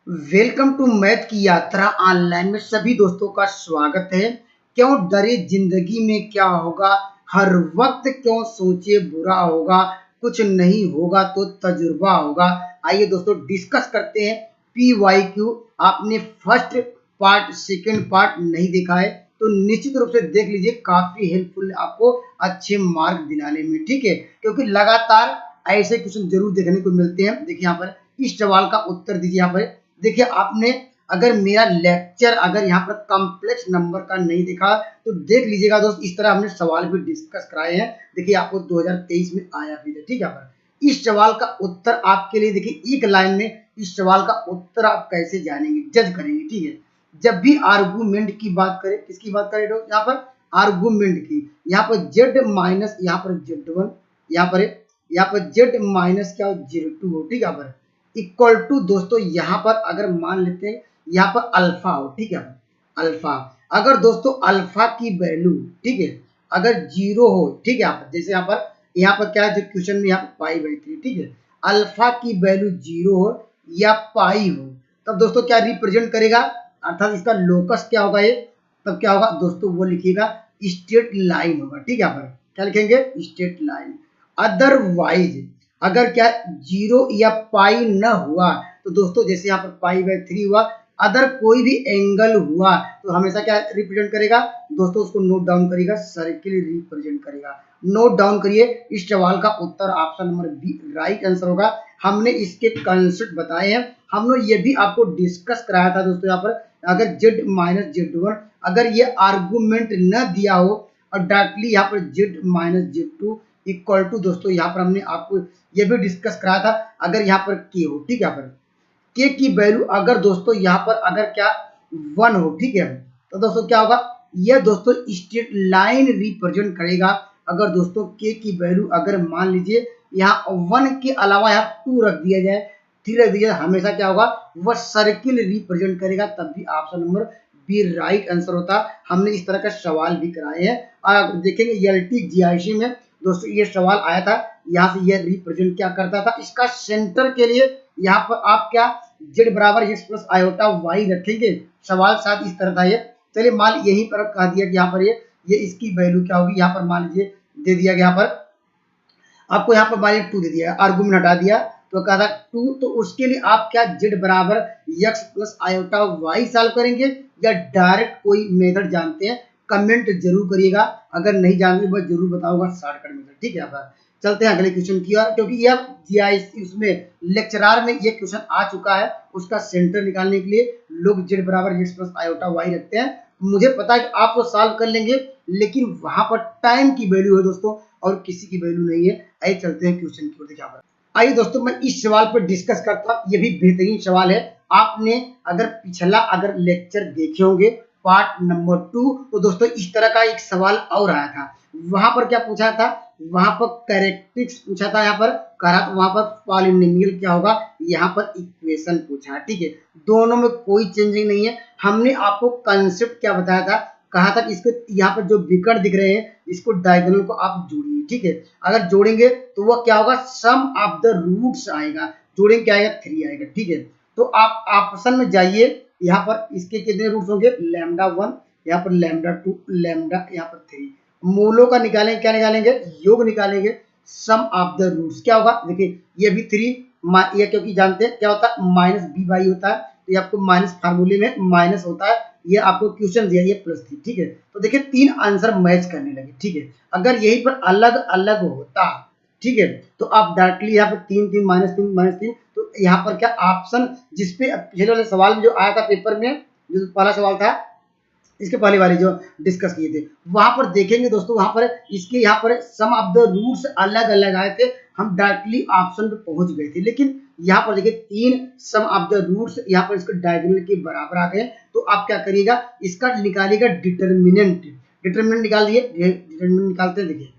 Welcome to math की यात्रा online में सभी दोस्तों का स्वागत है। क्यों डरे जिंदगी में क्या होगा, हर वक्त क्यों सोचे बुरा होगा, कुछ नहीं होगा तो तजुर्बा होगा। आइए दोस्तों डिस्कस करते हैं पी वाई क्यू। आपने फर्स्ट पार्ट सेकंड पार्ट नहीं देखा है तो निश्चित रूप से देख लीजिए, काफी हेल्पफुल आपको अच्छे मार्क दिलाने में, ठीक है। क्योंकि लगातार ऐसे क्वेश्चन जरूर देखने को मिलते हैं। देखिए यहाँ पर इस सवाल का उत्तर दीजिए। यहाँ पर देखिए, आपने अगर मेरा लेक्चर अगर यहाँ पर कॉम्प्लेक्स नंबर का नहीं देखा तो देख लीजिएगा दोस्त, इस तरह हमने सवाल भी डिस्कस कराए हैं। देखिए आपको 2023 में आया भी है, ठीक है। पर इस सवाल का उत्तर आपके लिए देखिए एक लाइन में इस सवाल का उत्तर आप कैसे जानेंगे, जज करेंगे, ठीक है। जब भी आर्गूमेंट की बात करें, किसकी बात करें यहाँ पर, आर्गूमेंट की। यहाँ पर जेड माइनस यहाँ पर Z1, यहाँ पर जेड माइनस क्या हो Z2 हो, ठीक है। पर इक्वल टू दोस्तों यहाँ पर अगर मान लेते हैं यहाँ पर अल्फा हो, ठीक है। अल्फा, अगर दोस्तों अल्फा की वैल्यू, ठीक है, अगर 0 हो, ठीक है। यहाँ पर क्या है जो क्वेश्चन में यहाँ पर पाई/3, ठीक है। अल्फा की वैल्यू 0 हो या पाई हो, तब दोस्तों क्या रिप्रेजेंट करेगा, अर्थात इसका लोकस क्या होगा ये, तब क्या होगा दोस्तों, वो लिखिएगा स्ट्रेट लाइन होगा, ठीक है। यहाँ पर क्या लिखेंगे, स्ट्रेट लाइन। अदरवाइज अगर क्या 0 या पाई न हुआ तो दोस्तों जैसे यहाँ पर पाई/3 हुआ, अदर कोई भी एंगल हुआ तो हमेशा क्या रिप्रेजेंट करेगा दोस्तों, उसको नोट डाउन करिएगा, सर्किल रिप्रेजेंट करेगा। नोट डाउन करिए, इस सवाल का उत्तर option number B right answer होगा। हमने इसके कंसेप्ट बताए हैं, हमने ये भी आपको डिस्कस कराया था दोस्तों। यहाँ पर अगर Z माइनस Z1 अगर ये आर्गूमेंट न दिया हो और डायरेक्टली यहाँ पर Z minus Z2 equal to दोस्तों, यहाँ पर हमने आपको ये भी डिस्कस कराया था, अगर यहाँ पर के हो, ठीक है। यहाँ पर के की वैल्यू अगर दोस्तों यहाँ पर अगर क्या 1 हो, ठीक है, तो दोस्तों क्या होगा, ये दोस्तों स्ट्रेट लाइन रिप्रेजेंट करेगा। अगर दोस्तों के की वैल्यू अगर मान लीजिए यहाँ 1 के अलावा यहाँ 2 रख दिया जाए, 3 रख दिया जाए, हमेशा क्या होगा, वह सर्किल रिप्रेजेंट करेगा, तब भी option number B right answer होता। हमने इस तरह का सवाल भी कराए हैं और आप देखेंगे एलटी जीआईसी में दोस्तों ये सवाल आया था। यहाँ से ये रिप्रेजेंट क्या करता था, इसका सेंटर के लिए यहाँ पर आप क्या z बराबर x प्लस आयोटा y रखेंगे। सवाल साथ इस तरह था ये। चलिए मान यहीं पर कहा दिया कि यहाँ पर ये इसकी वैल्यू क्या होगी, यहाँ पर मान लीजिए दे दिया गया, यहाँ पर आपको यहाँ पर मान लीजिए 2 दे दिया, आर्गुमेंट हटा दिया तो कहा था 2, तो उसके लिए आप क्या z बराबर x plus iota y solve करेंगे या डायरेक्ट कोई मेथड जानते हैं, कमेंट जरूर करिएगा। अगर नहीं जानते मैं जरूर बताऊंगा शॉर्टकट मेथड, ठीक है। आप चलते हैं अगले क्वेश्चन की ओर, क्योंकि यह जीआईसी उसमें लेक्चरार में ये क्वेश्चन आ चुका है। उसका सेंटर निकालने के लिए लोग z बराबर x प्लस आयोटा y रखते हैं। मुझे पता है कि आप तो सॉल्व कर लेंगे, लेकिन वहां पर टाइम की वैल्यू है दोस्तों और किसी की वैल्यू नहीं है। आइए चलते हैं क्वेश्चन की ओर। देखिए आइए दोस्तों मैं इस सवाल पर डिस्कस करता हूँ, ये भी बेहतरीन सवाल है। आपने अगर पिछला अगर लेक्चर देखे होंगे पार्ट नंबर 2, तो दोस्तों इस तरह का एक सवाल और आया था। वहां पर क्या पूछा था, वहां पर कैरेक्टरिस्टिक्स पूछा था, यहाँ पर कहा था वहां पर पॉलिनोमियल क्या होगा, यहाँ पर इक्वेशन पूछा, ठीक है। दोनों में कोई चेंजिंग नहीं है। हमने आपको कंसेप्ट क्या बताया था, कहा था कि इसको यहाँ पर जो विकर्ण दिख रहे हैं इसको डायगोनल को आप जोड़िए, ठीक है। अगर जोड़ेंगे तो वह क्या होगा, सम ऑफ द रूट्स आएगा, जोड़ेंगे क्या आएगा, 3 आएगा, ठीक है। तो आप ऑप्शन में जाइए, यहाँ पर इसके कितने रूट्स होंगे, λ1, यहाँ पर λ2, लैम्डा यहाँ पर 3। मूलों का निकालेंगे, क्या निकालेंगे, योग निकालेंगे, सम ऑफ द रूट्स क्या होगा, देखिए ये भी 3, ये क्योंकि जानते हैं क्या होता है माइनस बी बाई होता है, तो ये आपको माइनस फार्मूले में माइनस होता है, ये आपको क्वेश्चन दिया ये +3, ठीक है। तो देखिए 3 आंसर मैच करने लगे, ठीक है। अगर यहीं पर अलग अलग होता, ठीक है, तो आप डायरेक्टली यहाँ पर 3 -3 तो यहाँ पर क्या ऑप्शन जिसपे पिछले वाले सवाल में जो आया था पेपर में, जो पहला सवाल था इसके पहले वाले जो डिस्कस किए थे, वहां पर देखेंगे दोस्तों, वहां पर इसके यहाँ पर सम ऑफ द रूट्स अलग अलग आए थे, हम डायरेक्टली ऑप्शन पे पहुंच गए थे। लेकिन यहाँ पर देखिए 3 सम ऑफ द रूट्स यहाँ पर इसको डायगोनल के बराबर आ गए, तो आप क्या करिएगा, इसका निकालिएगा डिटर्मिनेंट। डिटर्मिनेंट निकाल दिए, डिटर्मिनेंट निकालते हैं, देखिए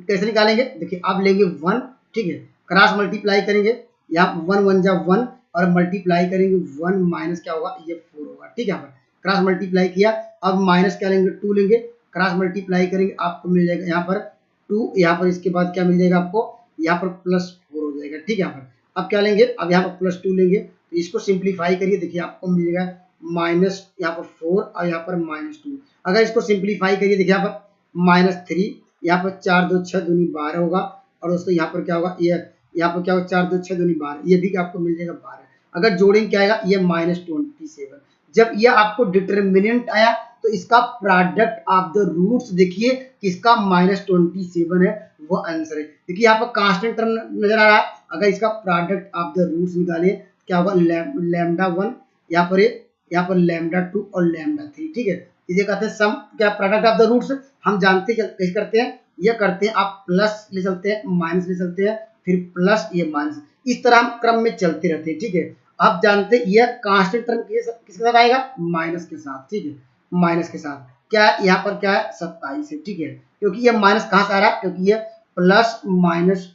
कैसे निकालेंगे, देखिए आप लेंगे 1, ठीक है, क्रॉस मल्टीप्लाई करेंगे, यहाँ 1 1 जा 1 और मल्टीप्लाई करेंगे 1 माइनस क्या होगा, ये 4 होगा, ठीक है। क्रॉस मल्टीप्लाई किया, अब माइनस क्या लेंगे, 2 लेंगे, क्रॉस मल्टीप्लाई करेंगे, आपको मिल जाएगा यहाँ पर 2, यहाँ पर इसके बाद क्या मिल जाएगा आपको, यहाँ पर +4 हो जाएगा, ठीक है। यहाँ पर अब क्या लेंगे, अब यहाँ पर +2 लेंगे, तो इसको सिंप्लीफाई करिए, देखिए आपको मिलेगा माइनस यहाँ पर 4 और यहाँ पर -2। अगर इसको सिंप्लीफाई करिए, देखिए यहाँ पर -3, यहाँ पर 4 2 6 दूनी 12 होगा। और दोस्तों यहाँ पर क्या होगा, ये यहाँ पर क्या होगा 4 2 6 दूनी 12, ये भी आपको मिल जाएगा 12। अगर जोड़ेंगे क्या आएगा, ये -27। जब ये आपको डिटर्मिनेंट आया तो इसका प्रोडक्ट ऑफ द रूट्स देखिए किसका -27 है, वो आंसर है। देखिए यहाँ पर कांस्टेंट टर्म नजर आ रहा है, अगर इसका प्रोडक्ट ऑफ द रूट्स निकाले क्या होगा, लैम्डा 1, यहाँ पर लैम्डा 2 और लैम्डा 3, ठीक है। इसे कहते हैं सम, क्या प्रोडक्ट ऑफ द रूट्स हम जानते हैं कैसे करते हैं, ये करते हैं आप प्लस ले चलते हैं, माइनस ले चलते हैं, फिर प्लस ये माइनस, इस तरह हम क्रम में चलते रहते हैं, ठीक है। आप जानते हैं यह कांस्टेंट टर्म किसके साथ आएगा, माइनस के साथ, ठीक है, माइनस के साथ। क्या यहाँ पर क्या है 27 है, ठीक है, क्योंकि ये माइनस कहाँ से आ रहा है, क्योंकि ये प्लस माइनस,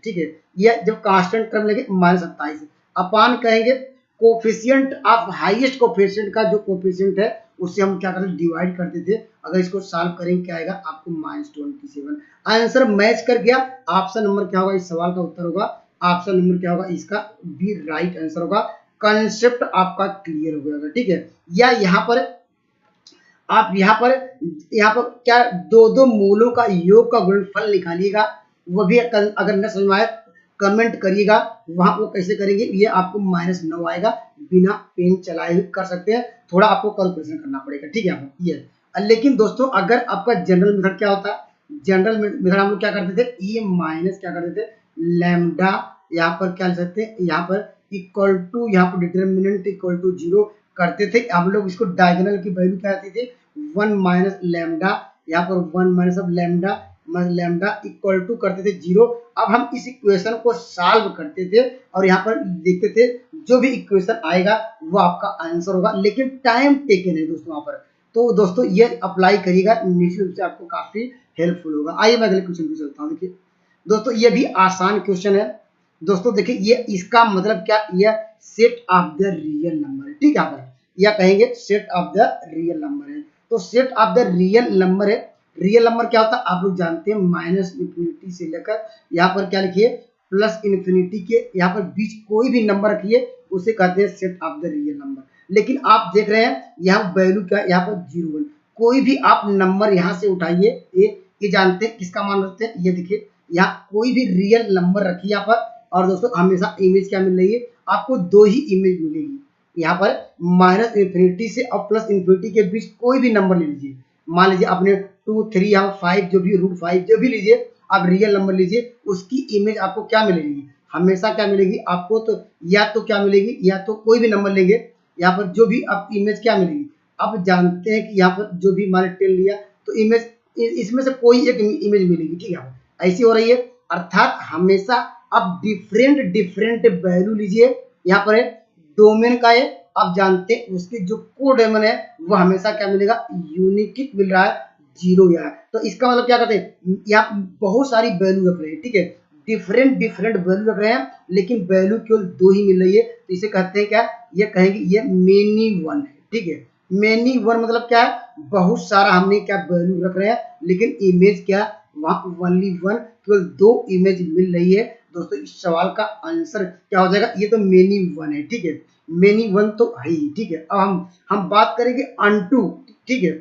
ठीक है। ये जब कांस्टेंट टर्म लेंगे -27 अपान कहेंगे कोफिशिएंट ऑफ हाईएस्ट कोफिशिएंट का जो कोफिशिएंट है उससे हम क्या करते डिवाइड करते थे। अगर इसको सॉल्व करेंगे क्या आएगा आपको -27। आंसर मैच कर गया। ऑप्शन नंबर क्या होगा, इस सवाल का उत्तर होगा ऑप्शन नंबर क्या होगा, इसका बी राइट आंसर होगा। कंसेप्ट आपका क्लियर हो गया, ठीक है। या यहाँ पर आप यहाँ पर क्या दो मूलों का योग का गुणनफल निकालिएगा, वो भी अगर न समझ में आए कमेंट करिएगा। वहां वो कैसे करेंगे, ये आपको -9 आएगा, बिना पेन चलाए हुए कर सकते हैं, थोड़ा आपको कैलकुलेशन करना पड़ेगा, ठीक है। ये लेकिन दोस्तों अगर आपका जनरल मेथड क्या होता है, जनरल मेथड हम लोग क्या करते थे, ये माइनस क्या करते थे लैम्डा, यहाँ पर क्या लिख सकते हैं, यहाँ पर इक्वल टू, यहाँ पर डिटर्मिनेंट इक्वल टू 0 करते थे। हम लोग इसको डायगोनल की वैल्यू क्या आती थी 1 माइनस लैम्डा, यहाँ पर 1 माइनस अब लैम्डा इक्वल टू करते थे 0। अब हम इस इक्वेशन को सॉल्व करते थे और यहाँ पर देखते थे जो भी इक्वेशन आएगा वो आपका आंसर होगा, लेकिन टाइम टेकन है दोस्तों वहाँ पर। तो दोस्तों ये अप्लाई करिएगा, निश्चित रूप से आपको काफी हेल्पफुल होगा। आइए मैं अगले क्वेश्चन पे चलता हूँ। देखिए दोस्तों ये भी आसान क्वेश्चन है। दोस्तों देखिए ये इसका मतलब क्या, यह set of the real number है, ठीक है, या कहेंगे set of the real number है। तो set of the real number है, रियल नंबर क्या होता है आप लोग जानते हैं, -इन्फिनिटी से लेकर यहाँ पर क्या लिखिए +इन्फिनिटी के यहाँ पर बीच कोई भी नंबर रखिए उसे कहते हैं set of the real number. लेकिन आप देख रहे हैं यहाँ वैल्यू क्या, यहाँ पर 0 1, कोई भी आप नंबर यहाँ से उठाइए, ये जानते हैं किसका मान रखते हैं, ये देखिए यहाँ कोई भी रियल नंबर रखिए यहाँ पर। और दोस्तों हमेशा इमेज क्या मिल रही है आपको, 2 ही इमेज मिलेगी यहाँ पर, -इन्फिनिटी से और +इन्फिनिटी के बीच कोई भी नंबर ले लीजिए। मान लीजिए आपने 2 3 या 5 जो भी √5 जो भी लीजिए, आप रियल नंबर लीजिए, उसकी इमेज आपको क्या मिलेगी, हमेशा क्या मिलेगी आपको, तो या तो क्या मिलेगी, या तो कोई भी नंबर लेंगे यहाँ पर जो भी आप इमेज क्या मिलेगी। आप जानते हैं कि यहाँ पर जो भी मान 10 लिया तो इमेज इसमें से कोई एक इमेज मिलेगी, ठीक है, ऐसी हो रही है। अर्थात हमेशा आप डिफरेंट वैल्यू लीजिए, यहाँ पर डोमेन का है, आप जानते हैं उसके जो कोडोमेन है वो हमेशा क्या मिलेगा, यूनिक मिल रहा है, 0 या। तो इसका मतलब क्या करते हैं, यहाँ बहुत सारी वैल्यू रख रहे हैं, ठीक है, डिफरेंट वैल्यू रख रहे हैं, लेकिन वैल्यू केवल 2 ही मिल रही है, तो इसे कहते हैं क्या, ये कहेंगे ये मेनी वन है, ठीक है। मेनी वन मतलब क्या है, बहुत सारा हमने क्या वैल्यू रख रहे हैं, लेकिन इमेज क्या वहाँ ओनली वन, केवल 2 इमेज मिल रही है। दोस्तों इस सवाल का आंसर क्या हो जाएगा, ये तो मेनी वन है, ठीक है, मेनी वन तो है ही, ठीक है। अब हम बात करेंगे अनटू, ठीक है।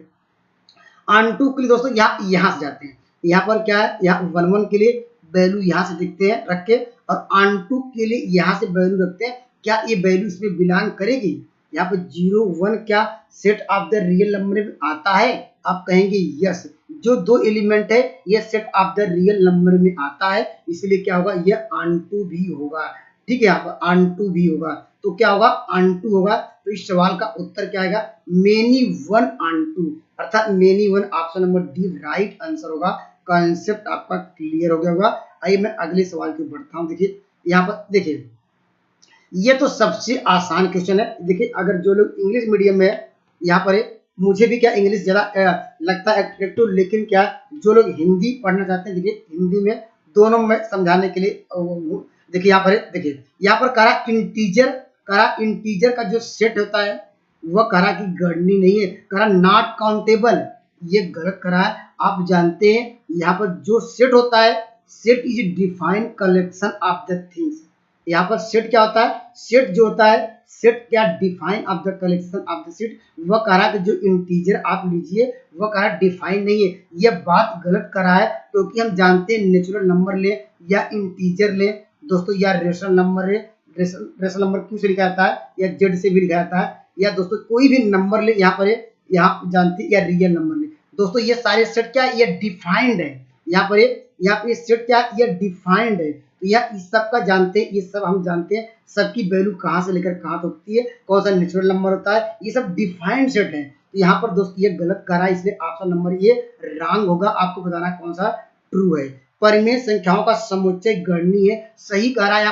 अनटू के लिए दोस्तों यहाँ से जाते हैं, यहाँ पर क्या है, यहाँ 1 1 के लिए वैल्यू यहाँ से देखते हैं रख के, और अनटू के लिए यहाँ से वैल्यू रखते हैं, क्या ये वैल्यू इसमें बिलोंग करेगी, यहाँ पर 0 1 क्या set of the real number में आता है, आप कहेंगे यस, जो 2 एलिमेंट है ये set of the real number में आता है, इसलिए क्या होगा, ये अनटू भी होगा, ठीक है, यहाँ पर अनटू भी होगा। तो क्या होगा, अनटू होगा। तो इस सवाल का उत्तर क्या आएगा, मेनी वन अनटू, अर्थात many one, option number D right answer होगा। कॉन्सेप्ट आपका क्लियर हो गया होगा। आइए मैं अगले सवाल की ओर बढ़ता हूँ। देखिए यहाँ पर देखिए ये तो सबसे आसान क्वेश्चन है। देखिए अगर जो लोग इंग्लिश मीडियम में है, यहाँ पर है, मुझे भी क्या इंग्लिश ज्यादा लगता है अट्रैक्टिव, लेकिन क्या जो लोग हिंदी पढ़ना चाहते हैं, देखिए हिंदी में दोनों में समझाने के लिए देखिए यहाँ पर देखिए यहाँ पर करा इंटीजर का जो सेट होता है वह करा की गणनी नहीं है, करा नॉट काउंटेबल, ये गलत करा है। आप जानते हैं यहाँ पर जो सेट होता है, set is defined collection of the things, यहाँ पर सेट क्या होता है, सेट जो होता है, सेट क्या, define of the collection of the set. वह कह रहा है कि जो इंटीजर आप लीजिए वह कह रहा है डिफाइन नहीं है। यह बात गलत कर रहा है क्योंकि हम जानते हैं नेचुरल नंबर ले या इंटीजर ले दोस्तों, या रेशनल नंबर ले, रेशनल नंबर क्यों से लिखा जाता है, या जेड से भी लिखा जाता है, या दोस्तों कोई भी नंबर ले यहाँ पर है, यहाँ जानते हैं, या रियल नंबर ले दोस्तों, ये सारे सेट क्या है, ये डिफाइंड है। यहाँ पर यहाँ पे सेट क्या है, ये डिफाइंड है। तो यह इस सब का जानते हैं, ये सब हम जानते हैं सबकी वैल्यू कहाँ से लेकर कहाँ तक होती है, कौन सा नेचुरल नंबर होता है, ये सब डिफाइंड सेट है। तो यहाँ पर दोस्त ये गलत कर रहा है, इसलिए ऑप्शन नंबर ये रॉन्ग होगा। आपको बताना कौन सा ट्रू है। परिमेय संख्याओं का समुच्चय गणनीय है, सही कह रहा है।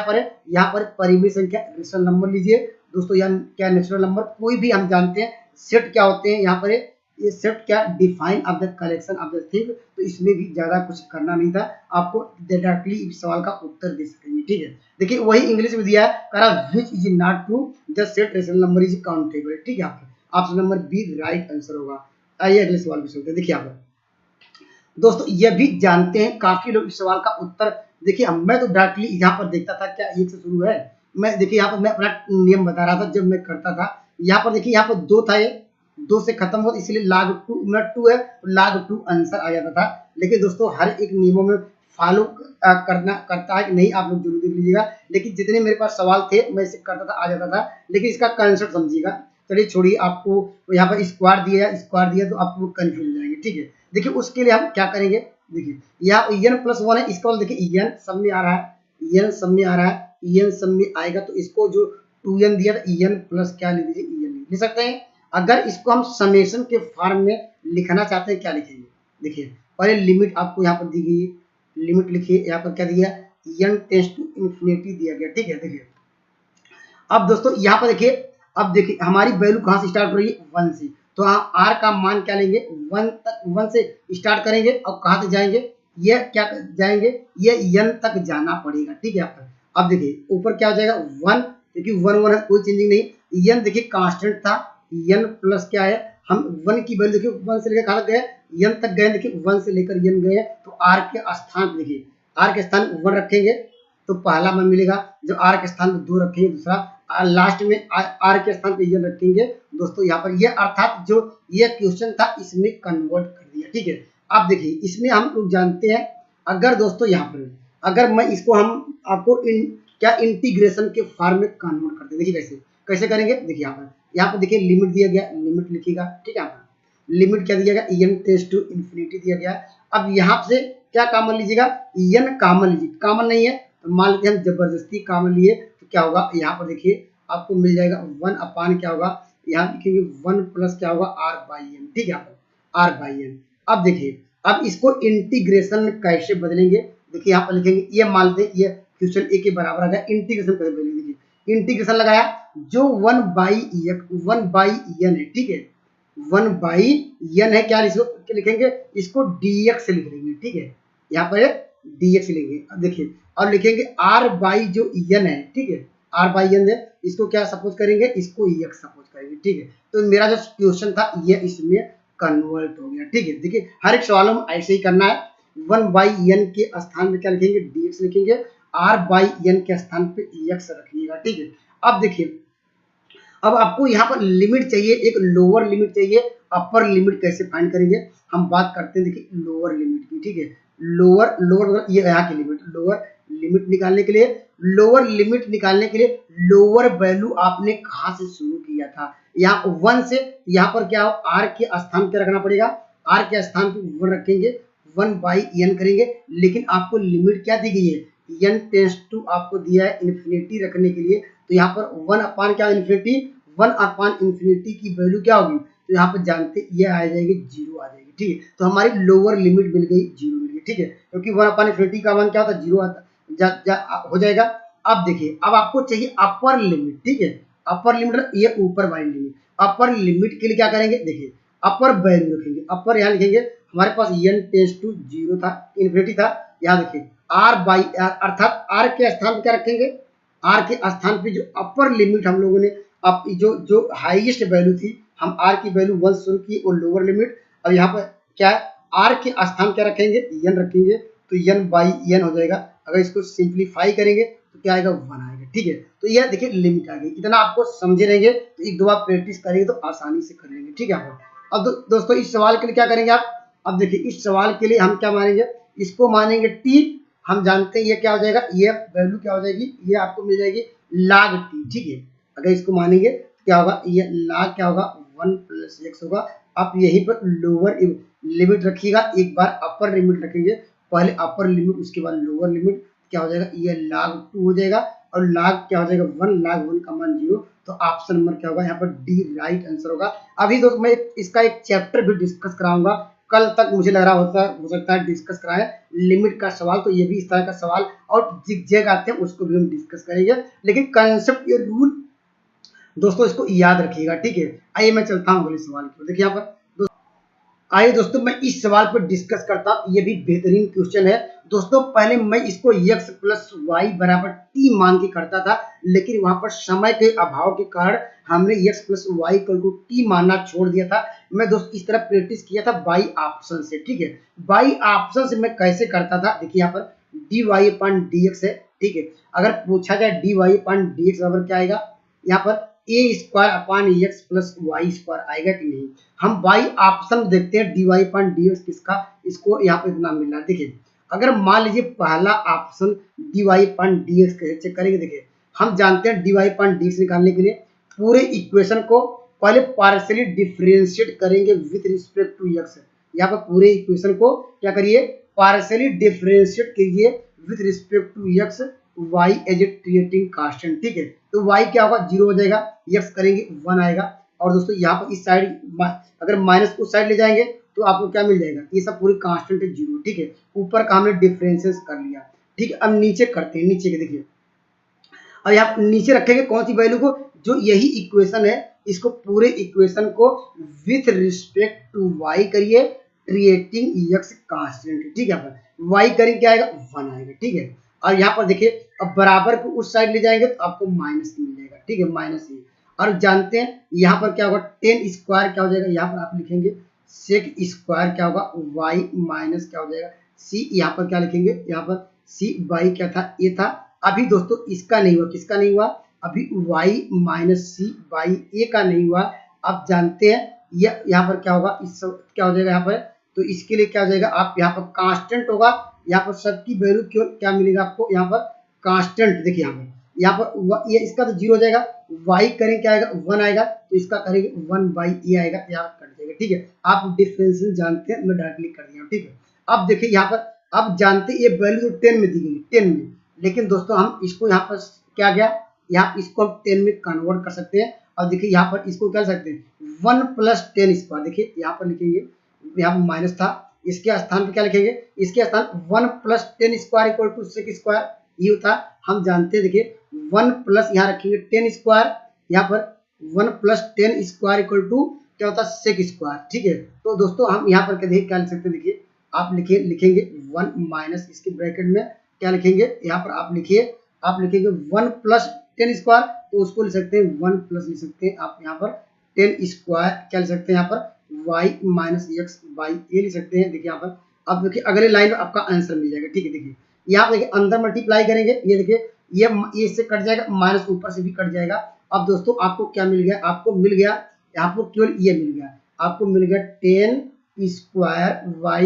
यहाँ पर परिमेय संख्या रेशनल नंबर लीजिए दोस्तों, या क्या नेचुरल नंबर, कोई भी हम जानते हैं सेट क्या होते हैं। यहाँ पर ये सेट क्या, define of the collection of the thing. तो इसमें भी ज्यादा कुछ करना नहीं था, आपको डायरेक्टली इस सवाल का उत्तर दे सकेंगे। ठीक है, देखिए वही इंग्लिश में दिया है, कह रहा which is not true, the set rational number is countable. ठीक है, option number B right answer होगा। आइए अगले सवाल पे चलते हैं। देखिए यहाँ पर दोस्तों ये भी जानते हैं काफी लोग इस सवाल का उत्तर, देखिए मैं तो डायरेक्टली यहाँ पर देखता था क्या एक से शुरू है, मैं देखिए यहाँ पर मैं अपना नियम बता रहा था जब मैं करता था। यहाँ पर देखिए यहाँ पर दो था, ये दो से खत्म हो, इसलिए log 2 मिनट 2 है, log 2 आंसर आ जाता था। लेकिन दोस्तों हर एक नियमों में फॉलो करता है कि नहीं, आप लोग जरूर देख लीजिएगा। लेकिन जितने मेरे पास सवाल थे मैं इसे करता था, आ जाता था। लेकिन इसका कंसेप्ट समझिएगा। चलिए छोड़िए, आपको यहाँ पर स्क्वायर दिया तो आपको कंफ्यूज हो जाएंगे। ठीक है, देखिए उसके लिए हम क्या करेंगे, देखिए यहाँ n+1 है, इसका मतलब देखिए n सब में आ रहा है, n सब में आ रहा है, en सब में आएगा तो इसको जो 2n दिया था en प्लस क्या लिख दीजिए, en लिख सकते हैं। अगर इसको हम समेशन के फॉर्म में लिखना चाहते हैं क्या लिखेंगे, देखिए पहले लिमिट आपको यहाँ पर दी गई है, लिमिट लिखिए। यहाँ पर क्या दिया, n टेंड्स टू इंफिनिटी दिया गया। ठीक है, देखिए अब दोस्तों यहाँ पर देखिए, अब देखिए हमारी वैल्यू कहाँ से स्टार्ट हो रही है, 1 से। तो आर का मान क्या लेंगे, 1 से स्टार्ट करेंगे और कहाँ तक जाएंगे, ये क्या जाएंगे, ये n तक जाना पड़ेगा। ठीक है, अब देखिए ऊपर क्या हो जाएगा 1, क्योंकि 1 है, कोई चेंजिंग नहीं। n देखिए कांस्टेंट था, n प्लस क्या है, हम 1 की वैल्यू देखिए 1 से लेकर कहाँ तक गए, n तक गए। देखिए 1 से लेकर n गए, तो r के स्थान देखिए, r के स्थान 1 रखेंगे तो पहला मान मिलेगा, जो r के स्थान पे 2 रखेंगे दूसरा, लास्ट में r के स्थान पे n रखेंगे दोस्तों। यहाँ पर ये अर्थात जो ये क्वेश्चन था इसमें कन्वर्ट कर दिया। ठीक है, अब देखिए इसमें हम लोग जानते हैं, अगर दोस्तों यहाँ पर अगर मैं इसको हम आपको क्या इंटीग्रेशन के फॉर्म में कन्वर्ट करते हैं, देखिए कैसे कैसे करेंगे। देखिए यहाँ पर देखिए लिमिट दिया गया, लिमिट लिखिएगा। ठीक है, लिमिट क्या दिया गया, n टेंड्स टू इंफिनिटी दिया गया। अब यहाँ से क्या कॉमन लीजिएगा, n कॉमन लीजिए, कॉमन नहीं है तो मान लेते हैं हम जबरदस्ती कॉमन लिए तो क्या होगा, यहाँ पर देखिए आपको मिल जाएगा 1 अपान क्या होगा, यहाँ लिखेंगे 1 प्लस क्या होगा r/n। ठीक है, r/n। अब देखिए अब इसको इंटीग्रेशन में कैसे बदलेंगे, देखिए यहाँ पर लिखेंगे, ये मान लेते हैं ये क्वेश्चन ए के बराबर आ गया, इंटीग्रेशन कैसे बदलेंगे। देखिए इंटीग्रेशन लगाया, जो 1/n है, ठीक है 1/n है, क्या इसको लिखेंगे, इसको dx से लिख लेंगे। ठीक है, यहाँ पर dx लिखेंगे। अब देखिए और लिखेंगे r/n है, ठीक है r/n है, इसको क्या सपोज करेंगे, इसको x सपोज करेंगे। ठीक है, तो मेरा जो क्वेश्चन था ये इसमें कन्वर्ट हो गया। ठीक है, देखिए हर एक सवाल में ऐसे ही करना है, 1/n के स्थान में क्या लिखेंगे, dx लिखेंगे, r/n के स्थान पे x रखिएगा। ठीक है, अब देखिए अब आपको यहाँ पर लिमिट चाहिए, एक लोअर लिमिट चाहिए, अपर लिमिट कैसे फाइंड करेंगे, हम बात करते हैं देखिए लोअर लिमिट की। ठीक है, लोअर ये यहाँ की लिमिट, लोअर लिमिट निकालने के लिए, लोअर लिमिट निकालने के लिए लोअर वैल्यू आपने कहाँ से शुरू किया था, यहाँ 1 से, यहाँ पर क्या हो, r के स्थान क्या रखना पड़ेगा, r के स्थान पे 1 रखेंगे, 1/n करेंगे। लेकिन आपको लिमिट क्या दी गई है, n टेंड्स टू आपको दिया है इन्फिनिटी रखने के लिए, तो यहाँ पर 1 अपान क्या इन्फिनिटी, 1 अपान इन्फिनिटी की वैल्यू क्या होगी, तो यहाँ पर जानते ये आ जाएगी 0 आ जाएगी। ठीक है, तो हमारी लोअर लिमिट मिल गई 0 मिल गई। ठीक है, क्योंकि 1 अपान इन्फिनिटी का मान क्या होता है 0 आता हो जाएगा। अब देखिए अब आपको चाहिए अपर लिमिट। ठीक है, अपर लिमिट ये ऊपर वाली लिमिट, अपर लिमिट के लिए क्या करेंगे, देखिए अपर वैल्यू रखेंगे, अपर यहाँ लिखेंगे, हमारे पास n टेंड्स टू 0 था, इन्फिनिटी था, यहाँ देखिए r/r अर्थात r के स्थान पे क्या रखेंगे, r के स्थान पे जो अपर लिमिट हम लोगों ने अब जो हाईएस्ट वैल्यू थी, हम r की वैल्यू 1 शुरू की, वो लोअर लिमिट। अब यहाँ पर क्या है, r के स्थान क्या रखेंगे, n रखेंगे, तो n/n हो जाएगा। अगर इसको सिंप्लीफाई करेंगे तो क्या आएगा, 1 आएगा। ठीक है। तो यह देखिए लिमिट आ गई, इतना आपको समझे रहेंगे तो एक दो बार प्रैक्टिस करेंगे तो आसानी से कर लेंगे, ठीक है। अब दोस्तों इस सवाल के लिए क्या करेंगे आप, अब देखिए इस सवाल के लिए हम क्या मानेंगे, इसको मानेंगे टी, हम जानते हैं ये क्या हो जाएगा, ये वैल्यू क्या हो जाएगी, ये आपको मिल जाएगी log टी, ठीक है। अगर इसको मानेंगे तो क्या होगा, ये log क्या होगा 1 + x होगा। आप यहीं पर लोअर लिमिट रखिएगा, एक बार अपर लिमिट रखेंगे, पहले अपर लिमिट उसके बाद लोअर लिमिट, क्या हो जाएगा, ये log 2 हो जाएगा और log क्या हो जाएगा 1, log 1 का मान 0, तो ऑप्शन नंबर क्या होगा यहाँ पर डी राइट आंसर होगा। अभी दोस्तों मैं इसका एक चैप्टर भी डिस्कस कराऊंगा, कल तक मुझे लग रहा हो सकता है डिस्कस कराएं लिमिट का सवाल, तो ये भी इस तरह का सवाल और जिग आते हैं उसको भी हम डिस्कस करेंगे, लेकिन कंसेप्ट ये रूल दोस्तों इसको याद रखिएगा, ठीक है। आइए मैं चलता हूँ अगले सवाल की ओर। देखिए यहाँ पर आइए दोस्तों मैं इस सवाल पर डिस्कस करता हूँ, ये भी बेहतरीन क्वेश्चन है दोस्तों। पहले मैं इसको x + y = t मान के करता था, लेकिन वहां पर समय के अभाव के कारण हमने x + y = t मानना छोड़ दिया था। मैं दोस्त इस तरह प्रैक्टिस किया था बाई ऑप्शन से, ठीक है। बाई ऑप्शन से मैं कैसे करता था, देखिए यहाँ पर dy/dx है, ठीक है। अगर पूछा जाए dy/dx बराबर क्या आएगा, यहाँ पर a² x + y² आएगा कि नहीं। हम बाई ऑप्शन देखते हैं dy/dx किसका, इसको यहाँ पे इतना मिल रहा है। देखिए अगर मान लीजिए पहला ऑप्शन dy/dx कैसे चेक करेंगे, देखिए हम जानते हैं dy/dx निकालने के लिए पूरे इक्वेशन को पहले पार्शियली डिफरेंशिएट करेंगे विद रिस्पेक्ट टू x। यहाँ पर पूरे इक्वेशन को क्या करिए, पार्शियली डिफरेंशिएट कीजिए with respect to x, y as a treating constant, ठीक है। तो y क्या होगा 0 हो जाएगा, x करेंगे 1 आएगा। और दोस्तों यहाँ पर इस साइड अगर माइनस उस साइड ले जाएंगे तो आपको क्या मिल जाएगा, ये सब पूरी कांस्टेंट है 0, ठीक है। ऊपर का हमने डिफरेंसेस कर लिया, ठीक है। अब नीचे करते हैं, नीचे के देखिए अब यहाँ नीचे रखेंगे कौन सी वैल्यू को, जो यही इक्वेशन है इसको पूरे इक्वेशन को विथ रिस्पेक्ट टू y करिए ट्रिएटिंग x कांस्टेंट, ठीक है। y करेंगे क्या आएगा 1 आएगा, ठीक है। और यहाँ पर देखिए अब बराबर को उस साइड ले जाएंगे तो आपको माइनस मिल जाएगा, ठीक है, -e। और जानते हैं यहाँ पर क्या होगा 10² क्या हो जाएगा, यहाँ पर आप लिखेंगे sec² क्या होगा y माइनस क्या हो जाएगा c, यहाँ पर क्या लिखेंगे, यहाँ पर c y क्या था, ये था। अभी दोस्तों इसका नहीं हुआ, किसका नहीं हुआ, अभी y - c y a का नहीं हुआ। आप जानते हैं यहाँ पर क्या होगा, इस क्या हो जाएगा यहाँ पर, तो इसके लिए क्या हो जाएगा, आप यहाँ पर कांस्टेंट होगा, यहाँ पर सबकी वैल्यू क्यों क्या मिलेगा आपको, यहाँ पर कांस्टेंट। देखिए यहाँ पर ये इसका तो 0 हो जाएगा, y करें क्या आएगा 1 आएगा, तो इसका करेंगे 1/a आएगा, यहाँ कट जाएगा, ठीक है। आप डिफरेंशियल जानते हैं, मैं डायरेक्टली कर दिया, ठीक है। अब देखिए यहाँ पर अब जानते ये वैल्यू 10 में दी गई, 10 में, लेकिन दोस्तों हम इसको यहाँ पर क्या गया, यहाँ इसको हम 10 में कन्वर्ट कर सकते हैं। अब देखिए यहाँ पर इसको क्या सकते हैं 1 + 10², देखिए यहाँ पर लिखेंगे, यहाँ पर माइनस था, इसके स्थान पर क्या लिखेंगे, इसके स्थान 1 + 10² = sec², ये था। हम जानते हैं देखिए 1 प्लस यहाँ रखेंगे 10², यहाँ पर 1 + 10² = क्या होता है sec², ठीक है। तो दोस्तों हम यहाँ पर क्या लिख सकते हैं, देखिए आप लिखेंगे 1 माइनस इसके ब्रैकेट में क्या लिखेंगे, यहाँ पर आप लिखेंगे 1 + 10², तो उसको लिख सकते हैं 1 प्लस लिख सकते हैं आप यहाँ पर 10² क्या लिख सकते हैं, यहाँ पर y - x/a लिख सकते हैं। देखिए यहाँ पर अब देखिए अगले लाइन में आपका आंसर मिल जाएगा, ठीक है। देखिए यहाँ देखिए अंदर मल्टीप्लाई करेंगे, ये देखिए ये इससे कट जाएगा, माइनस ऊपर से भी कट जाएगा। अब दोस्तों आपको क्या मिल गया, आपको मिल गया यहाँ पर केवल ये मिल गया, आपको मिल गया 10² y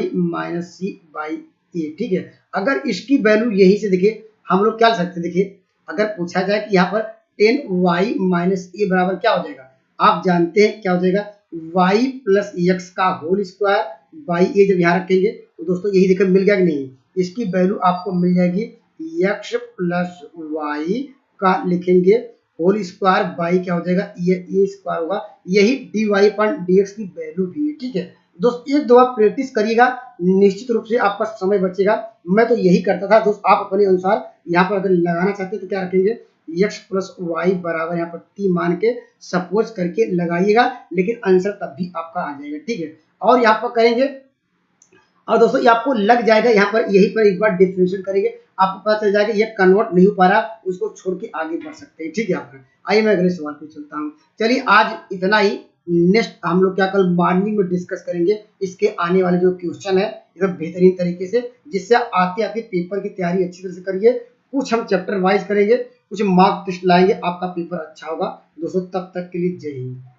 - c/a, ठीक है। अगर इसकी वैल्यू यही से देखिए हम लोग क्या ले सकते हैं, देखिए अगर पूछा जाए कि यहाँ पर 10y - a बराबर क्या हो जाएगा, आप जानते हैं क्या हो जाएगा y + x का होल स्क्वायर बाई a, जब यहाँ रखेंगे तो दोस्तों यही देखिए मिल गया कि नहीं, इसकी वैल्यू आपको मिल जाएगी x + y का लिखेंगे होल स्क्वायर बाई क्या हो जाएगा ये a² होगा, यही dy/dx की वैल्यू भी है, ठीक है। दोस्त एक दो बार प्रैक्टिस करिएगा, निश्चित रूप से आपका समय बचेगा। मैं तो यही करता था दोस्त, आप अपने अनुसार यहाँ पर अगर लगाना चाहते हैं तो क्या रखेंगे x + y बराबर यहाँ पर t मान के सपोज करके लगाइएगा, लेकिन आंसर तब भी आपका आ जाएगा, ठीक है। और यहाँ पर करेंगे और दोस्तों ये आपको लग जाएगा, यहाँ पर यही पर एक बार डिफरेंशिएट करेंगे, आपको पता चल जाएगा ये कन्वर्ट नहीं हो पा रहा, उसको छोड़ के आगे बढ़ सकते हैं, ठीक है। आपका आइए मैं अगले सवाल पे चलता हूँ। चलिए आज इतना ही, नेक्स्ट हम लोग क्या कल मॉर्निंग में डिस्कस करेंगे इसके आने वाले जो क्वेश्चन है एकदम बेहतरीन तरीके से, जिससे आते आते पेपर की तैयारी अच्छी तरह से करिए। कुछ हम चैप्टर वाइज करेंगे, कुछ मार्क टेस्ट लाएंगे, आपका पेपर अच्छा होगा दोस्तों। तब तक के लिए जय हिंद।